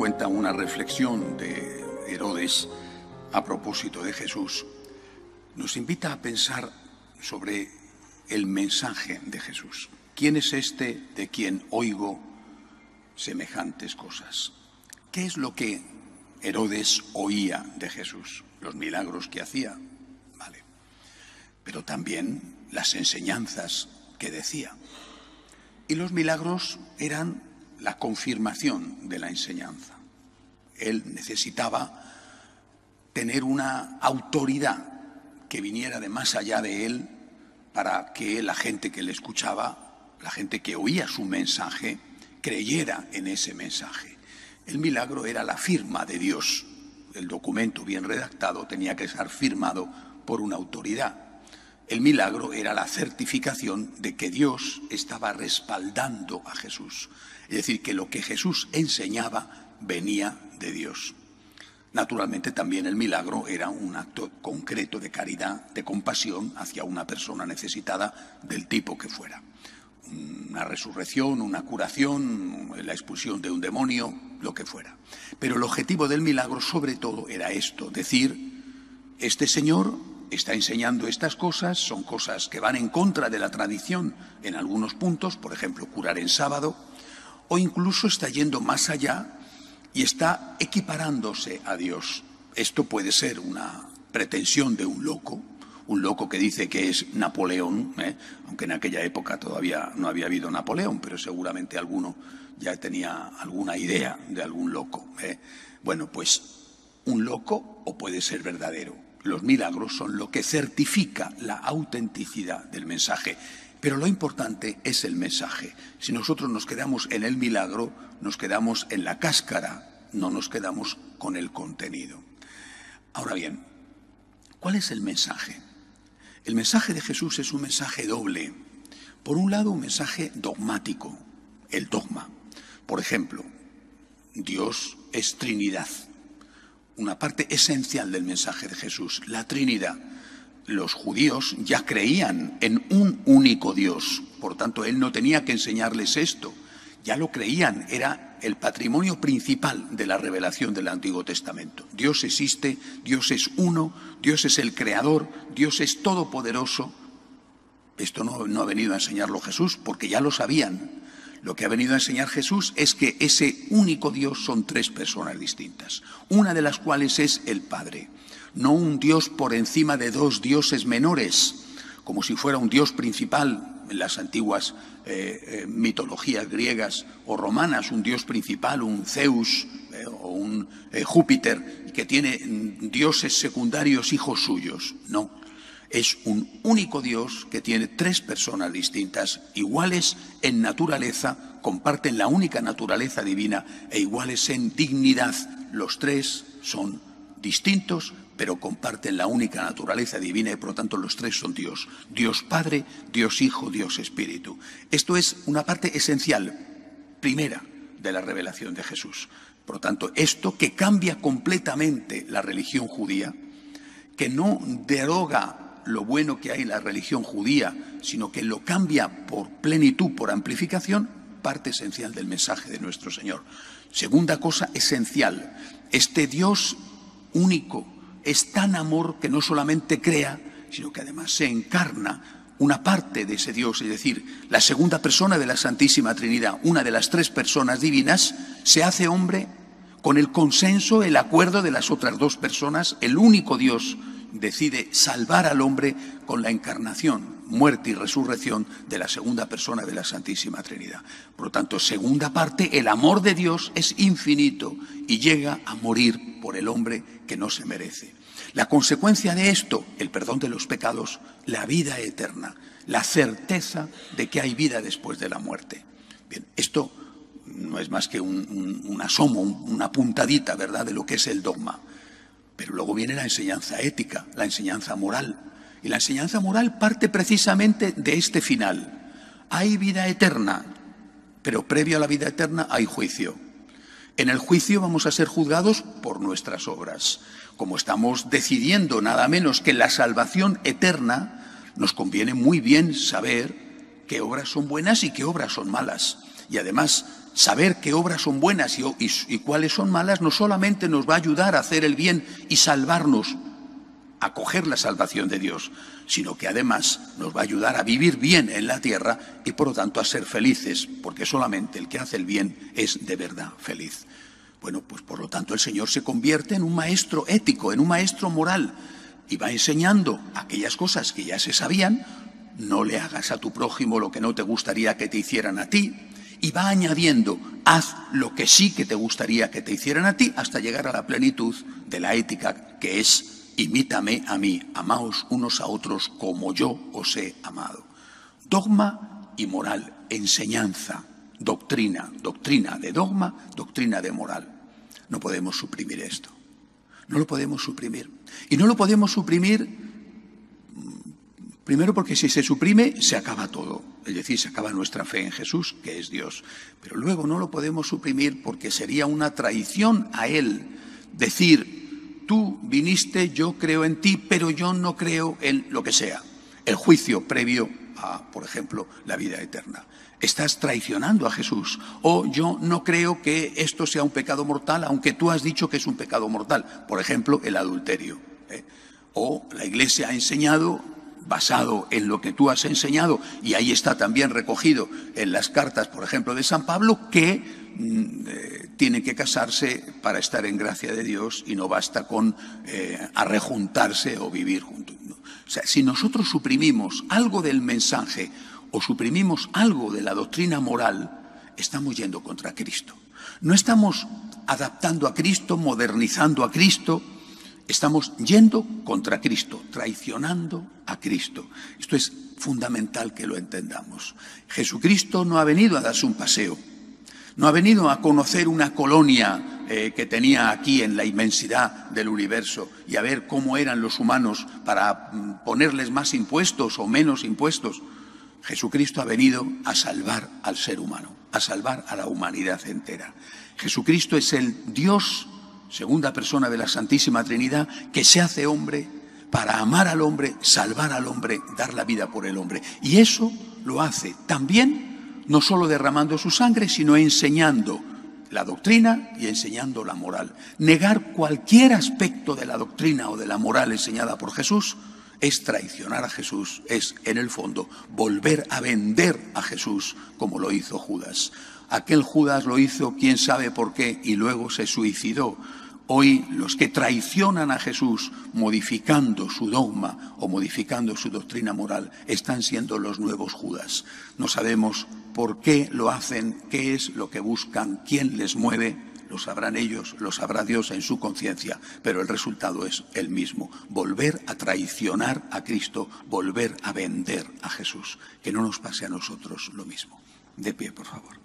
cuenta una reflexión de Herodes a propósito de Jesús, nos invita a pensar sobre el mensaje de Jesús. ¿Quién es este de quien oigo semejantes cosas? ¿Qué es lo que Herodes oía de Jesús? Los milagros que hacía, vale, pero también las enseñanzas que decía. Y los milagros eran la confirmación de la enseñanza. Él necesitaba tener una autoridad que viniera de más allá de él para que la gente que le escuchaba, la gente que oía su mensaje, creyera en ese mensaje. El milagro era la firma de Dios. El documento bien redactado tenía que estar firmado por una autoridad. El milagro era la certificación de que Dios estaba respaldando a Jesús. Es decir, que lo que Jesús enseñaba venía de Dios. Naturalmente también el milagro era un acto concreto de caridad, de compasión hacia una persona necesitada del tipo que fuera. Una resurrección, una curación, la expulsión de un demonio, lo que fuera. Pero el objetivo del milagro sobre todo era esto, decir, este señor está enseñando estas cosas, son cosas que van en contra de la tradición en algunos puntos, por ejemplo, curar en sábado, o incluso está yendo más allá y está equiparándose a Dios. Esto puede ser una pretensión de un loco que dice que es Napoleón, aunque en aquella época todavía no había habido Napoleón, pero seguramente alguno ya tenía alguna idea de algún loco. Bueno, pues un loco o puede ser verdadero. Los milagros son lo que certifica la autenticidad del mensaje. Pero lo importante es el mensaje. Si nosotros nos quedamos en el milagro, nos quedamos en la cáscara, no nos quedamos con el contenido. Ahora bien, ¿cuál es el mensaje? El mensaje de Jesús es un mensaje doble. Por un lado, un mensaje dogmático, el dogma. Por ejemplo, Dios es Trinidad. Una parte esencial del mensaje de Jesús, la Trinidad. Los judíos ya creían en un único Dios, por tanto, él no tenía que enseñarles esto, ya lo creían, era el patrimonio principal de la revelación del Antiguo Testamento. Dios existe, Dios es uno, Dios es el creador, Dios es todopoderoso. Esto no ha venido a enseñarlo Jesús, porque ya lo sabían. Lo que ha venido a enseñar Jesús es que ese único Dios son tres personas distintas, una de las cuales es el Padre. No un Dios por encima de dos dioses menores, como si fuera un Dios principal en las antiguas mitologías griegas o romanas, un Dios principal, un Zeus o un Júpiter, que tiene dioses secundarios hijos suyos. No, es un único Dios que tiene tres personas distintas, iguales en naturaleza, comparten la única naturaleza divina e iguales en dignidad. Los tres son distintos, pero comparten la única naturaleza divina y por lo tanto los tres son Dios. Dios Padre, Dios Hijo, Dios Espíritu. Esto es una parte esencial, primera, de la revelación de Jesús. Por lo tanto, esto que cambia completamente la religión judía, que no deroga lo bueno que hay en la religión judía, sino que lo cambia por plenitud, por amplificación, parte esencial del mensaje de nuestro Señor. Segunda cosa esencial, este Dios único es tan amor que no solamente crea, sino que además se encarna una parte de ese Dios, es decir, la segunda persona de la Santísima Trinidad, una de las tres personas divinas, se hace hombre con el consenso, el acuerdo de las otras dos personas. El único Dios decide salvar al hombre con la encarnación, muerte y resurrección de la segunda persona de la Santísima Trinidad. Por lo tanto, segunda parte, el amor de Dios es infinito y llega a morir por el hombre que no se merece. La consecuencia de esto, el perdón de los pecados, la vida eterna, la certeza de que hay vida después de la muerte. Bien, esto no es más que un asomo, una puntadita, ¿verdad?, de lo que es el dogma. Pero luego viene la enseñanza ética, la enseñanza moral. Y la enseñanza moral parte precisamente de este final. Hay vida eterna, pero previo a la vida eterna hay juicio. En el juicio vamos a ser juzgados por nuestras obras. Como estamos decidiendo nada menos que la salvación eterna, nos conviene muy bien saber qué obras son buenas y qué obras son malas. Y además, saber qué obras son buenas y cuáles son malas, no solamente nos va a ayudar a hacer el bien y salvarnos, a acoger la salvación de Dios, sino que además nos va a ayudar a vivir bien en la tierra y por lo tanto a ser felices, porque solamente el que hace el bien es de verdad feliz. Bueno, pues por lo tanto el Señor se convierte en un maestro ético, en un maestro moral, y va enseñando aquellas cosas que ya se sabían. No le hagas a tu prójimo lo que no te gustaría que te hicieran a ti, y va añadiendo, haz lo que sí que te gustaría que te hicieran a ti, hasta llegar a la plenitud de la ética, que es: imítame a mí, amaos unos a otros como yo os he amado. Dogma y moral, enseñanza, doctrina, doctrina de dogma, doctrina de moral. No podemos suprimir esto, no lo podemos suprimir. Y no lo podemos suprimir, primero porque si se suprime se acaba todo, es decir, se acaba nuestra fe en Jesús, que es Dios. Pero luego no lo podemos suprimir porque sería una traición a Él decir: tú viniste, yo creo en ti, pero yo no creo en lo que sea. El juicio previo a, por ejemplo, la vida eterna. Estás traicionando a Jesús. O yo no creo que esto sea un pecado mortal, aunque tú has dicho que es un pecado mortal. Por ejemplo, el adulterio. O la Iglesia ha enseñado, basado en lo que tú has enseñado, y ahí está también recogido en las cartas, por ejemplo, de San Pablo, que tiene que casarse para estar en gracia de Dios y no basta con arrejuntarse o vivir juntos. O sea, si nosotros suprimimos algo del mensaje o suprimimos algo de la doctrina moral, estamos yendo contra Cristo. No estamos adaptando a Cristo, modernizando a Cristo, estamos yendo contra Cristo, traicionando a Cristo. Esto es fundamental que lo entendamos. Jesucristo no ha venido a darse un paseo, no ha venido a conocer una colonia que tenía aquí en la inmensidad del universo y a ver cómo eran los humanos para ponerles más impuestos o menos impuestos. Jesucristo ha venido a salvar al ser humano, a salvar a la humanidad entera. Jesucristo es el Dios, segunda persona de la Santísima Trinidad, que se hace hombre para amar al hombre, salvar al hombre, dar la vida por el hombre. Y eso lo hace también, no solo derramando su sangre, sino enseñando la doctrina y enseñando la moral. Negar cualquier aspecto de la doctrina o de la moral enseñada por Jesús es traicionar a Jesús, es, en el fondo, volver a vender a Jesús como lo hizo Judas. Aquel Judas lo hizo quién sabe por qué y luego se suicidó. Hoy los que traicionan a Jesús modificando su dogma o modificando su doctrina moral están siendo los nuevos Judas. No sabemos por qué lo hacen, qué es lo que buscan, quién les mueve. Lo sabrán ellos, lo sabrá Dios en su conciencia, pero el resultado es el mismo: volver a traicionar a Cristo, volver a vender a Jesús. Que no nos pase a nosotros lo mismo. De pie, por favor.